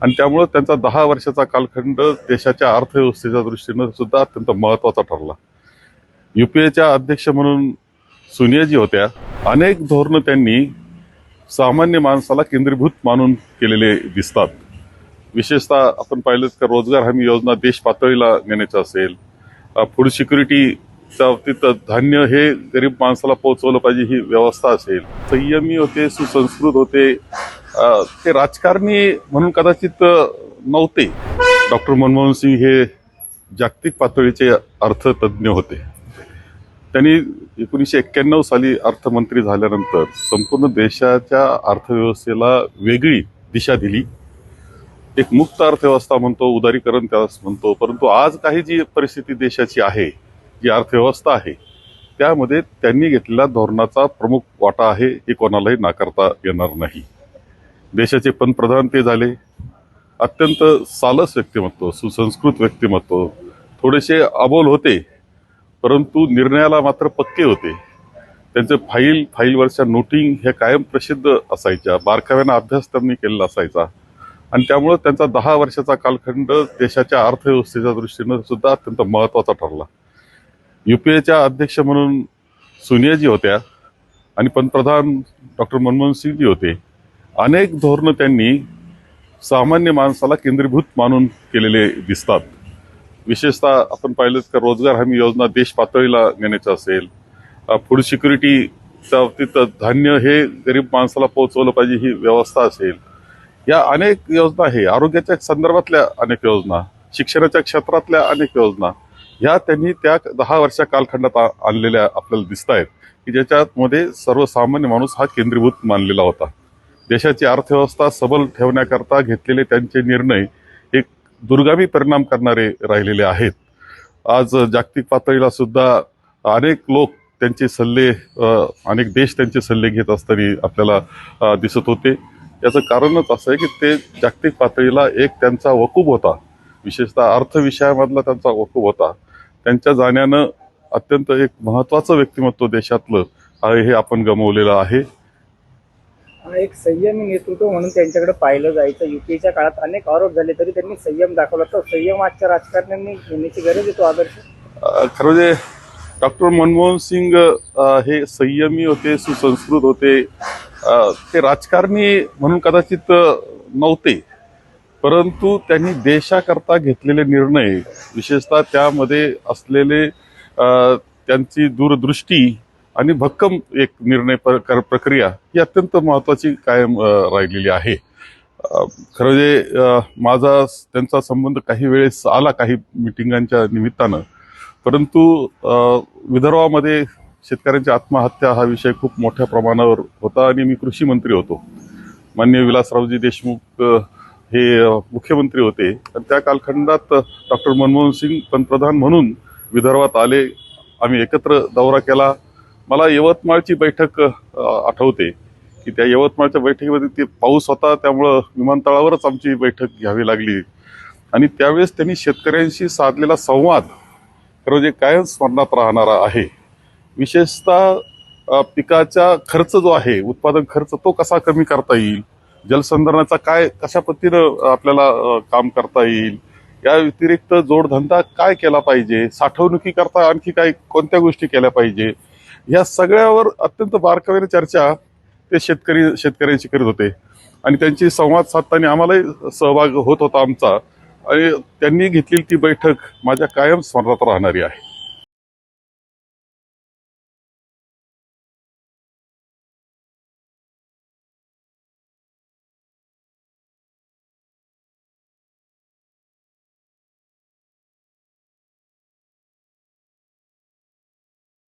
आणि त्यामुळे त्यांचा 10 वर्षाचा कालखंड देशाच्या अर्थव्यवस्थेच्या दृष्टीने सुद्धा अत्यंत महत्त्वाचा ठरला. UPAच्या अध्यक्ष म्हणून सोनियाजी होत्या. अनेक धोरणं त्यांनी सामान्य माणसाला केंद्रीभूत मानून केलेले दिसतात. विशेषतः आपण पाहिलं तर रोजगार हमी योजना देश पातळीला नेण्याची असेल, फूड सिक्युरिटीच्या बाबतीत धान्य हे गरीब माणसाला पोहोचवलं पाहिजे ही व्यवस्था असेल. संयमी होते, सुसंस्कृत होते, ते राजकारणी म्हणून कदाचित नव्हते. डॉक्टर मनमोहन सिंग हे जागतिक पातळीचे अर्थतज्ञ होते. त्यांनी 1991 साली अर्थमंत्री झाल्यानंतर संपूर्ण देशाच्या अर्थव्यवस्थेला वेगळी दिशा दिली. एक मुक्त अर्थव्यवस्था म्हणतो, उदारीकरण त्यास म्हणतो, परंतु आज काही जी परिस्थिती देशाची आहे, जी अर्थव्यवस्था आहे, त्यामध्ये त्यांनी घेतलेल्या धोरणाचा प्रमुख वाटा आहे, हे कोणालाही नाकारता येणार नाही. देशाचे पंतप्रधान ते झाले. अत्यंत सालस व्यक्तिमत्व, सुसंस्कृत व्यक्तिमत्व, थोडेसे अबोल होते, परंतु निर्णयाला मात्र पक्के होते. त्यांचे फाईलवरच्या नोटिंग हे कायम प्रसिद्ध असायच्या, बारकाव्यानं अभ्यास त्यांनी केलेला असायचा आणि त्यामुळे त्यांचा 10 वर्षाचा कालखंड देशाच्या अर्थव्यवस्थेच्या दृष्टीने सुद्धा अत्यंत महत्त्वाचा ठरला. UPAच्या अध्यक्ष म्हणून सोनियाजी होत्या आणि पंतप्रधान डॉक्टर मनमोहन सिंगजी होते. अनेक धोरणं त्यांनी सामान्य माणसाला केंद्रीभूत मानून केलेले दिसतात. विशेषतः आपण पाहिलं तर रोजगार हमी योजना देश पातळीला नेण्याची असेल, फूड सिक्युरिटीच्या बाबतीत धान्य हे गरीब माणसाला पोहोचवलं पाहिजे ही व्यवस्था असेल. या अनेक योजना आहे, आरोग्याच्या संदर्भातल्या अनेक योजना, शिक्षणाच्या क्षेत्रातल्या अनेक योजना, ह्या त्यांनी त्या 10 वर्षा कालखंडात आणलेल्या आपल्याला दिसत आहेत की ज्याच्यामध्ये सर्वसामान्य माणूस हा केंद्रीभूत मानलेला होता. देशाची अर्थव्यवस्था सबल ठेवण्याकरता घेतलेले त्यांचे निर्णय एक दुर्गामी परिणाम करणारे राहिलेले आहेत. आज जागतिक पातळीला सुद्धा अनेक लोक त्यांचे सल्ले, अनेक देश त्यांचे सल्ले घेत असताना आपल्याला दिसत होते. याचं कारणच असं आहे की ते जागतिक पातळीला एक त्यांचा वकूफ होता, विशेषतः अर्थविषयामधला त्यांचा वकूफ होता. त्यांच्या जाण्यानं अत्यंत एक महत्त्वाचं व्यक्तिमत्व देशातलं हे आपण गमावलेलं आहे. एक संयमी नेतृत्व म्हणून त्यांच्याकडे पाहिलं जायचं. UPAच्या काळात अनेक आरोप झाले तरी त्यांनी संयम दाखवला. तर संयम आजच्या राजकारण्यांनी घेण्याची गरज आहे, तो आदर्श. खरं म्हणजे डॉक्टर मनमोहन सिंग हे संयमी होते, सुसंस्कृत होते, ते राजकारणी म्हणून कदाचित नव्हते, परंतु त्यांनी देशाकरता घेतलेले निर्णय, विशेषतः त्यामध्ये असलेले त्यांची दूरदृष्टी आणि भक्कम एक निर्णय प्रक्रिया ही अत्यंत महत्त्वाची कायम राहिलेली आहे. खरं म्हणजे माझा त्यांचा संबंध काही वेळेस आला काही मिटिंगांच्या निमित्तानं, परंतु विदर्भामध्ये शेतकऱ्यांची आत्महत्या हा विषय खूप मोठ्या प्रमाणावर होता आणि मी कृषी मंत्री होतो. माननीय विलासरावजी देशमुख हे मुख्यमंत्री होते आणि त्या कालखंडात डॉक्टर मनमोहन सिंग पंतप्रधान म्हणून विदर्भात आले. आम्ही एकत्र दौरा केला. मला यवतमाळची बैठक आठवते की त्या यवतमाळच्या बैठकीमध्ये ते पाऊस होता, त्यामुळं विमानतळावरच आमची बैठक घ्यावी लागली आणि त्यावेळेस त्यांनी शेतकऱ्यांशी साधलेला संवाद म्हणजे कायम स्मरणात राहणारा आहे. विशेषतः पिकाचा खर्च जो आहे, उत्पादन खर्च, तो कसा कमी करता येईल, जलसंधारणाचा कशा पद्धतीनं आपल्याला काम करता येईल, या व्यतिरिक्त जोडधंदा काय केला पाहिजे, साठवणुकीकरता आणखी कोणत्या गोष्टी केल्या पाहिजे, या सगळ्यावर अत्यंत बारकाईने चर्चा ते शेतकऱ्यांशी करीत होते आणि त्यांची संवाद साधताना आम्हालाही सहभाग होत होता आमचा आणि त्यांनी घेतलेली ती बैठक माझ्या कायम स्मरणात राहणारी आहे.